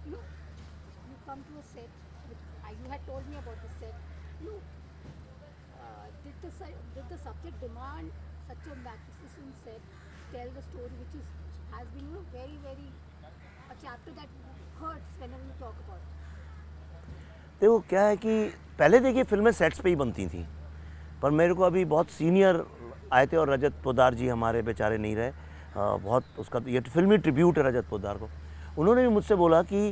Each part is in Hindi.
You know, you come to a set. You had told me about the set. You know, did the subject demand such a magnificent set to tell the story, which is has been very very a chapter that hurts whenever you talk about it. देखो क्या है कि पहले देखिए फिल्में सेट्स पे ही बनती थी, पर मेरे को अभी बहुत सीनियर आए थे और रजत पोद्दार जी हमारे बेचारे नहीं रहे। बहुत उसका ये फिल्मी ट्रिब्यूट है रजत पोद्दार को। उन्होंने भी मुझसे बोला कि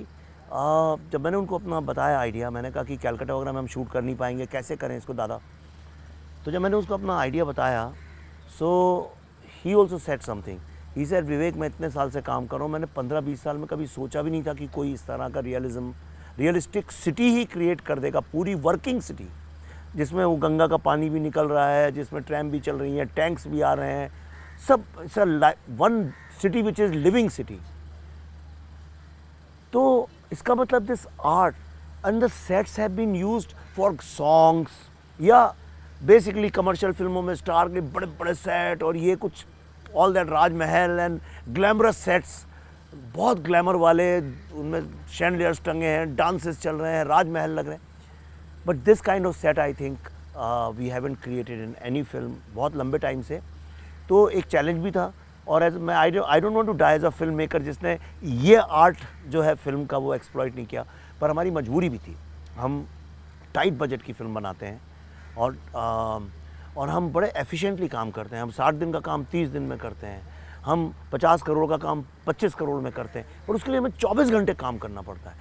जब मैंने उनको अपना बताया आइडिया, मैंने कहा कि कैलकाटा वगैरह में हम शूट कर नहीं पाएंगे, कैसे करें इसको दादा। तो जब मैंने उसको अपना आइडिया बताया, so he also set something. He said Vivek, मैं इतने साल से काम कर रहा हूँ, मैंने 15-20 साल में कभी सोचा भी नहीं था कि कोई इस तरह का रियलिस्टिक सिटी ही क्रिएट कर देगा, पूरी वर्किंग सिटी जिसमें वो गंगा का पानी भी निकल रहा है, जिसमें ट्रैम भी चल रही हैं, टैंक्स भी आ रहे हैं, सब one city which is living city. तो इसका मतलब this art and the sets have been used for songs, या बेसिकली कमर्शियल फिल्मों में स्टार के बड़े बड़े सेट और ये कुछ all that Rajmahal and glamorous sets, बहुत ग्लैमर वाले, उनमें शैंडलियर्स टंगे हैं, डांसेस चल रहे हैं, राजमहल लग रहे हैं। But this kind of set I think we haven't created in any film बहुत लंबे टाइम से। तो एक चैलेंज भी था, और एज मैं I don't want to die as a film maker जिसने ये आर्ट जो है फिल्म का वो एक्सप्लॉइट नहीं किया, पर हमारी मजबूरी भी थी। हम टाइट बजट की फिल्म बनाते हैं और हम बड़े एफिशिएंटली काम करते हैं। हम 60 दिन का काम 30 दिन में करते हैं, हम 50 करोड़ का काम 25 करोड़ में करते हैं, और उसके लिए हमें 24 घंटे काम करना पड़ता है।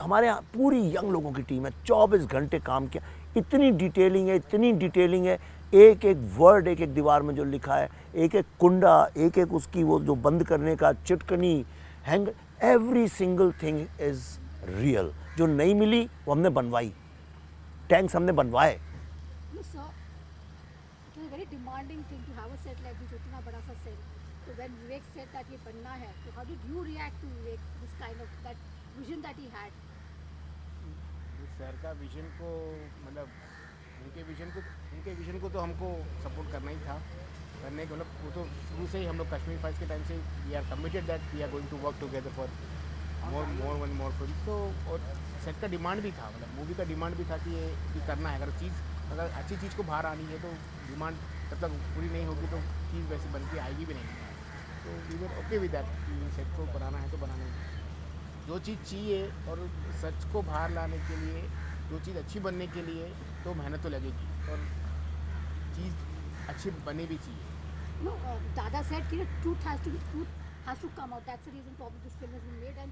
हमारे यहाँ पूरी यंग लोगों की टीम है, 24 घंटे काम किया। इतनी डिटेलिंग है, एक एक वर्ड, एक एक दीवार में जो लिखा है, एक एक कुंडा, एक एक उसकी वो जो बंद करने का चिटकनी, hang, every single thing is real. जो नहीं मिली वो हमने बनवाई, टैंक्स हमने बनवाए। No, sir, it was a very demanding thing to have a set like this, इतना बड़ा सा set. So when Vivek said that ये बनना है, so how did you react to Vivek, this kind of that vision that he had? Sir का विजन को, मतलब उनके विजन को तो हमको सपोर्ट करना ही था, करने के मतलब वो तो शुरू से ही हम लोग कश्मीर फाइल्स के टाइम से we are committed that we are going to work together for more film. तो और सेट का डिमांड भी था, मतलब मूवी का डिमांड भी था कि ये भी करना है। अगर अच्छी चीज़ को बाहर आनी है तो डिमांड जब तक पूरी नहीं होगी तो चीज़ वैसे बन के आएगी भी नहीं। तो we were okay with that कि सेट को बनाना है तो बनाना है। जो चीज़ चाहिए और सच को बाहर लाने के लिए, जो चीज़ अच्छी बनने के लिए तो मेहनत तो लगेगी, और चीज़ अच्छी बनी भी चाहिए। No, Dada said कि truth has to come out. That's the reason probably this film has been made, and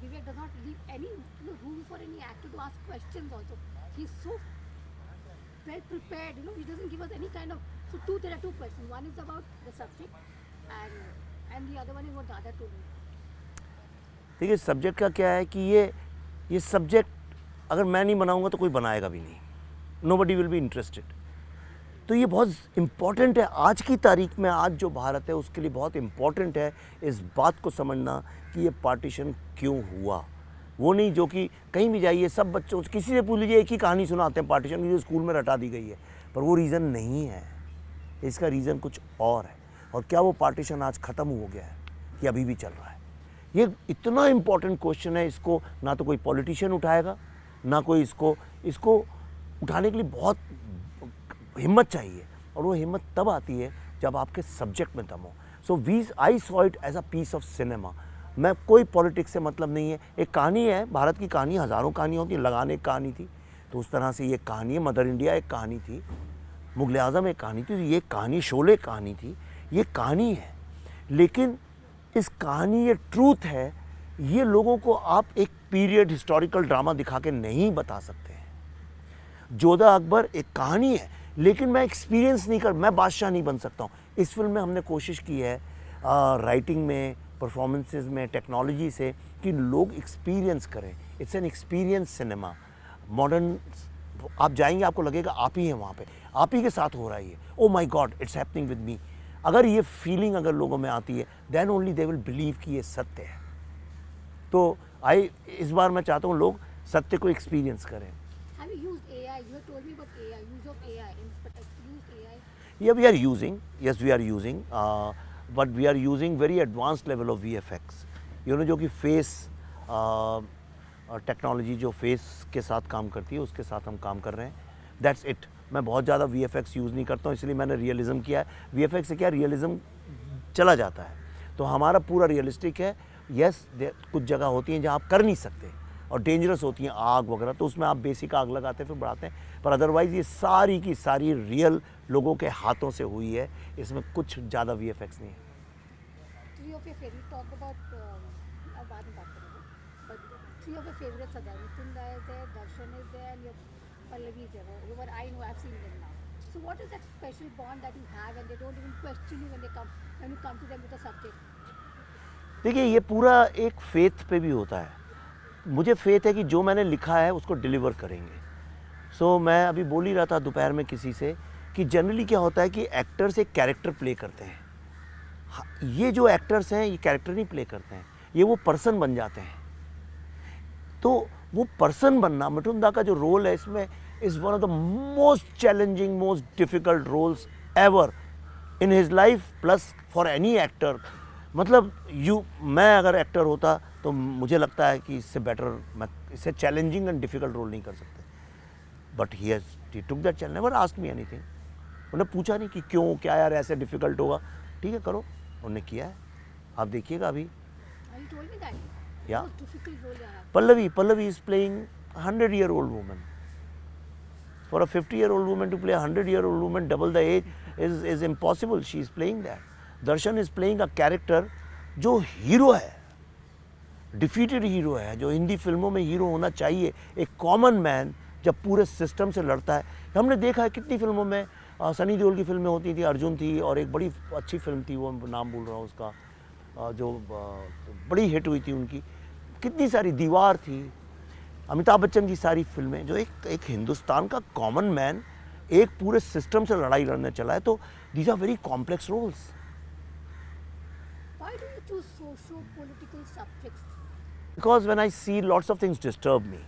Vivek does not leave any room for any actor to ask questions. Also, he's so well prepared. He doesn't give us any kind of. So there are two questions. One is about the subject, and the other one is what Dada told me. देखिए सब्जेक्ट का क्या है कि ये सब्जेक्ट अगर मैं नहीं बनाऊंगा तो कोई बनाएगा भी नहीं, नोबडी विल बी इंटरेस्टेड। तो ये बहुत इम्पॉर्टेंट है आज की तारीख में, आज जो भारत है उसके लिए बहुत इम्पॉर्टेंट है इस बात को समझना कि ये पार्टीशन क्यों हुआ। वो नहीं जो कि कहीं भी जाइए सब बच्चों किसी से पूछ लीजिए एक ही कहानी सुनाते हैं पार्टीशन की जो स्कूल में रटा दी गई है, पर वो रीज़न नहीं है, इसका रीज़न कुछ और है। और क्या वो पार्टीशन आज ख़त्म हो गया है कि अभी भी चल रहा है? ये इतना इम्पॉर्टेंट क्वेश्चन है, इसको ना तो कोई पॉलिटिशियन उठाएगा, ना कोई इसको उठाने के लिए बहुत हिम्मत चाहिए, और वो हिम्मत तब आती है जब आपके सब्जेक्ट में दम हो। So I saw it as a piece of cinema. मैं कोई पॉलिटिक्स से मतलब नहीं है, एक कहानी है, भारत की कहानी, हज़ारों कहानी होती है, लगान एक कहानी थी, तो उस तरह से ये कहानी है, मदर इंडिया एक कहानी थी, मुगल आज़म एक कहानी थी, ये कहानी शोले कहानी थी, ये कहानी है। लेकिन इस कहानी ये ट्रूथ है, ये लोगों को आप एक पीरियड हिस्टोरिकल ड्रामा दिखा के नहीं बता सकते हैं। जोधा अकबर एक कहानी है, लेकिन मैं एक्सपीरियंस नहीं मैं बादशाह नहीं बन सकता हूँ। इस फिल्म में हमने कोशिश की है राइटिंग में, परफॉर्मेंसेस में, टेक्नोलॉजी से, कि लोग एक्सपीरियंस करें। It's an experience cinema. Modern आप जाएंगे आपको लगेगा आप ही हैं वहाँ पे, आप ही के साथ हो रहा है ये, oh my god it's happening with me. अगर ये फीलिंग अगर लोगों में आती है then only they will believe कि ये सत्य है। तो इस बार मैं चाहता हूँ लोग सत्य को एक्सपीरियंस करें। Have you used AI? You have told me about AI, use of AI. Used AI? Yeah, we are using. Yes, we are using. But we are using very advanced level of VFX. जो कि फेस टेक्नोलॉजी जो फेस के साथ काम करती है उसके साथ हम काम कर रहे हैं, दैट्स इट। मैं बहुत ज़्यादा VFX यूज़ नहीं करता हूँ, इसलिए मैंने रियलिज़म किया है। VFX से क्या रियलिज़म चला जाता है, तो हमारा पूरा रियलिस्टिक है। यस, कुछ जगह होती हैं जहाँ आप कर नहीं सकते और डेंजरस होती हैं, आग वगैरह, तो उसमें आप बेसिक आग लगाते हैं फिर बढ़ाते हैं, पर अदरवाइज़ ये सारी की सारी रियल लोगों के हाथों से हुई है, इसमें कुछ ज़्यादा VFX नहीं है। Three of your favorite talk about अब बाद में बात करेंगे, but three of your favorites are there. Mithun Rai is there, Darshan is there, and your Pallavi is there. Whoever I know, I've seen them now. So what is that special bond that you have, and they don't even question you when you come to them with a subject? देखिए, ये पूरा एक फेथ पे भी होता है। मुझे फेथ है कि जो मैंने लिखा है उसको डिलीवर करेंगे। सो मैं अभी बोल ही रहा था दोपहर में किसी से कि जनरली क्या होता है कि एक्टर्स एक कैरेक्टर प्ले करते हैं। ये जो एक्टर्स हैं ये कैरेक्टर नहीं प्ले करते हैं, ये वो पर्सन बन जाते हैं। तो वो पर्सन बनना, मिथुन दा का जो रोल है इसमें is one of the most challenging, most difficult roles ever in his life, plus for any actor. मतलब मैं अगर एक्टर होता तो मुझे लगता है कि इससे बेटर, मैं इससे चैलेंजिंग एंड डिफ़िकल्ट रोल नहीं कर सकते। But he took that challenge, never asked me anything. उन्होंने पूछा नहीं कि क्यों, क्या यार ऐसे डिफ़िकल्ट होगा, ठीक है करो, उन्होंने किया है, आप देखिएगा अभी। You told me that. Yeah. Most difficult role you have. Pallavi is playing a 100-year-old woman. For a 50-year-old woman to play a 100-year-old woman double the age is impossible. She is playing that. Darshan is playing a character जो हीरो है, डिफीटेड हीरो है, जो हिंदी फिल्मों में हीरो होना चाहिए, एक कॉमन मैन जब पूरे सिस्टम से लड़ता है। हमने देखा है कितनी फिल्मों में, सनी देओल की फिल्में होती थी, अर्जुन थी, और एक बड़ी अच्छी फिल्म थी, वो नाम भूल रहा हूँ उसका, जो बड़ी हिट हुई थी उनकी, कितनी सारी, दीवार थी, अमिताभ बच्चन की सारी फिल्में, जो एक हिंदुस्तान का कॉमन मैन एक पूरे सिस्टम से लड़ाई लड़ने चला है। तो these are very complex roles. Why do you choose socio-political subjects? Because when I see lots of things disturb me,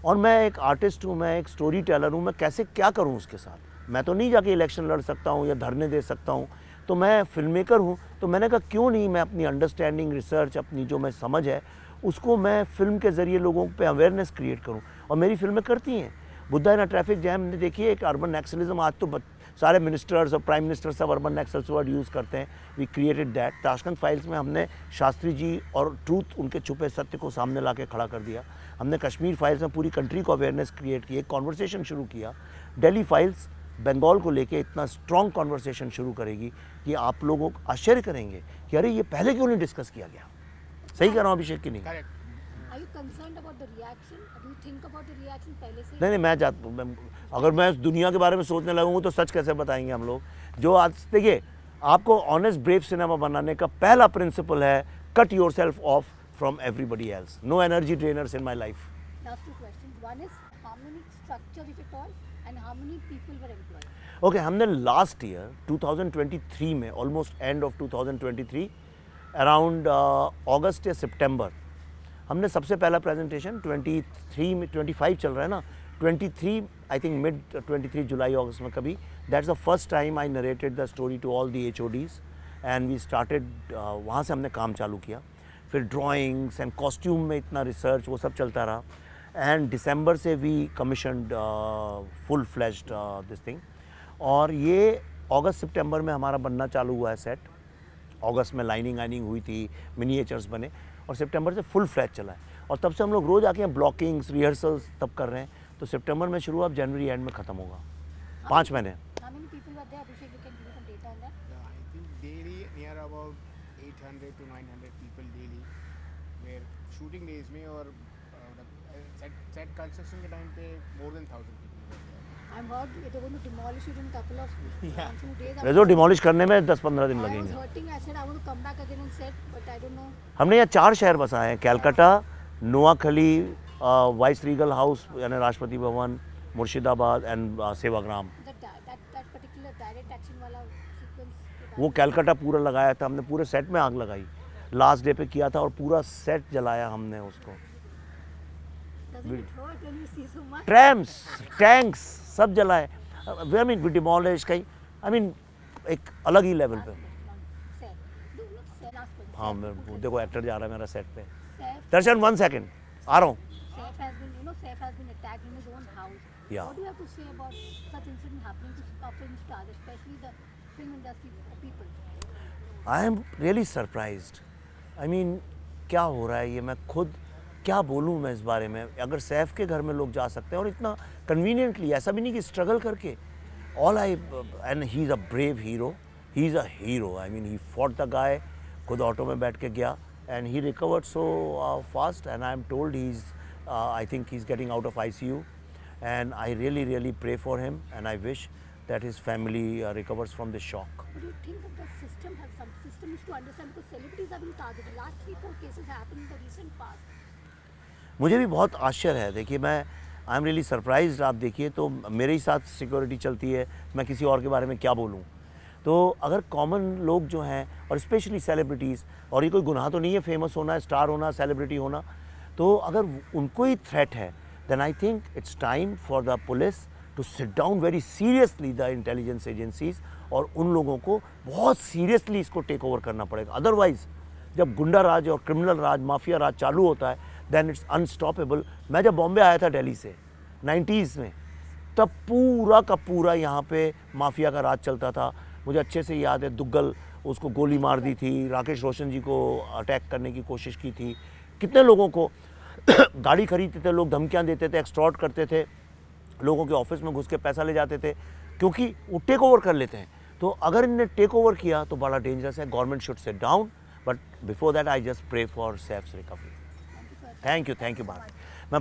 और मैं एक आर्टिस्ट हूँ, मैं एक स्टोरी टेलर हूँ, मैं कैसे क्या करूँ उसके साथ। मैं तो नहीं जाके इलेक्शन लड़ सकता हूँ या धरने दे सकता हूँ, तो मैं फिल्म मेकर हूँ, तो मैंने कहा क्यों नहीं मैं अपनी अंडरस्टैंडिंग, रिसर्च, अपनी जो मैं समझ है उसको मैं फिल्म के ज़रिए लोगों पे अवेयरनेस क्रिएट करूँ, और मेरी फिल्में करती हैं। बुद्धा इन अ ट्रैफिक जैम ने देखिए, एक अर्बन नक्सलिज्म, आज तो सारे मिनिस्टर्स और प्राइम मिनिस्टर सब अर्बन नक्सल्स वर्ड यूज़ करते हैं। We created that. Tashkent files में हमने शास्त्री जी और ट्रूथ, उनके छुपे सत्य को सामने ला के खड़ा कर दिया। हमने कश्मीर फाइल्स में पूरी कंट्री को अवेयरनेस क्रिएट की, एक कॉन्वर्सेशन शुरू किया। दिल्ली फाइल्स बंगाल को लेके इतना स्ट्रॉन्ग कॉन्वर्सेशन शुरू करेगी कि आप लोगों को आश्चर्य करेंगे कि अरे ये पहले क्यों नहीं डिस्कस किया गया। सही कह रहा हूँ अभिषेक की नहीं? Correct. Are you concerned about the reaction? Do you think about the reaction पहले से? नहीं, अगर मैं दुनिया के बारे में सोचने लगूंगा तो सच कैसे बताएंगे हम लोग। जो आज देखिए, आपको ऑनेस्ट ब्रेव सिनेमा बनाने का पहला प्रिंसिपल है, cut yourself off from everybody else. No energy drainers in my life. Last two questions. One is how many structures, if at all, and how many people were employed? Okay, हमने लास्ट ईयर 2023 में, ऑलमोस्ट एंड ऑफ 2023, अराउंड अगस्त या सितंबर, हमने सबसे पहला प्रेजेंटेशन 23 में, 25 चल रहा है ना, 23 आई थिंक मिड 23 जुलाई अगस्त में कभी, that's the first time I narrated the story to all the HODs and we started, वहाँ से हमने काम चालू किया। फिर ड्राइंग्स एंड कॉस्ट्यूम में इतना रिसर्च, वो सब चलता रहा, एंड दिसंबर से we commissioned full fledged this thing. और ये अगस्त सितंबर में हमारा बनना चालू हुआ है सेट। अगस्त में लाइनिंग हुई थी, मिनिएचर्स बने, और सितंबर से फुल फ्लैश चला है। और तब से हम लोग रोज़ आके ब्लॉकिंग्स, रिहर्सल्स तब कर रहे हैं। तो सितंबर में शुरू, अब जनवरी एंड में ख़त्म होगा। 5 महीने। How many people were there? Abhishek, you can give me some data on that. I think daily near about 800 to 900 people daily were shooting days में, और set construction के टाइम पे more than 1000 people were there. I'm heard they're going to demolish it in a couple of few days. रेजो डिमोलिश करने में 10-15 दिन I was लगेंगे। hurting. I said I want to come back again on set, but I don't know. हमने यहाँ 4 शहर बसाए हैं, Calcutta, Noakhali, vice Regal house यानी Rashtrapati Bhavan, Murshidabad and Sevagram. That particular direct action वाला sequence. वो कैलकाटा पूरा लगाया था हमने, पूरे सेट में आग लगाई, लास्ट डे पे किया था, और पूरा सेट जलाया हमने उसको। Doesn't it hurt when you see so much? ट्रैम्स, tanks सब जलाए। आई मीन वी डिमोलिश कहीं, आई मीन एक अलग ही लेवल पे। Set. No, not set. Last one. हाँ, Set. मैं देखो एक्टर जा रहा है मेरा सेट पे। Saif, दर्शन 1 सेकेंड आ रहा हूँ. Saif has been, Saif has been attacked in his own house. Yeah. What do you have to say about such incident happening to film stars, especially the film industry people? I am really surprised. I mean क्या हो रहा है ये, मैं खुद क्या बोलूँ मैं इस बारे में. अगर सैफ के घर में लोग जा सकते हैं और इतना कन्वीनियंटली, ऐसा भी नहीं कि स्ट्रगल करके. All I and he is a brave hero. He is a hero. I mean he fought the guy. खुद ऑटो में बैठ के गया and he recovered so fast and I am told he is I think he is getting out of ICU and I really pray for him and I wish that his family recovers from this shock. What do you think that the system has some system is to understand because celebrities have been targeted. Last 3-4 cases happened in the recent past. मुझे भी बहुत आश्चर्य है. देखिए मैं आई एम रियली सरप्राइज्ड. आप देखिए तो मेरे ही साथ सिक्योरिटी चलती है, मैं किसी और के बारे में क्या बोलूँ. तो अगर कॉमन लोग जो हैं और स्पेशली सेलिब्रिटीज़, और ये कोई गुनाह तो नहीं है फेमस होना, स्टार होना, सेलिब्रिटी होना, तो अगर उनको ही थ्रेट है then I think it's time for the police to sit down very seriously, the intelligence agencies, और उन लोगों को बहुत सीरियसली इसको टेक ओवर करना पड़ेगा. अदरवाइज जब गुंडा राज और क्रिमिनल राज, माफिया राज चालू होता है, देन इट्स अनस्टॉपेबल. मैं जब बॉम्बे आया था दिल्ली से 90s में, तब पूरा का पूरा यहाँ पे माफिया का राज चलता था. मुझे अच्छे से याद है दुग्गल, उसको गोली मार दी थी. राकेश रोशन जी को अटैक करने की कोशिश की थी. कितने लोगों को गाड़ी खरीदते थे लोग, धमकियां देते थे, एक्सटॉर्ट करते थे, लोगों के ऑफिस में घुस के पैसा ले जाते थे, क्योंकि वो टेक ओवर कर लेते हैं. तो अगर इनने टेक ओवर किया तो बड़ा डेंजरस है. Government should sit down, but before that I just pray for Saif's recovery. Thank you.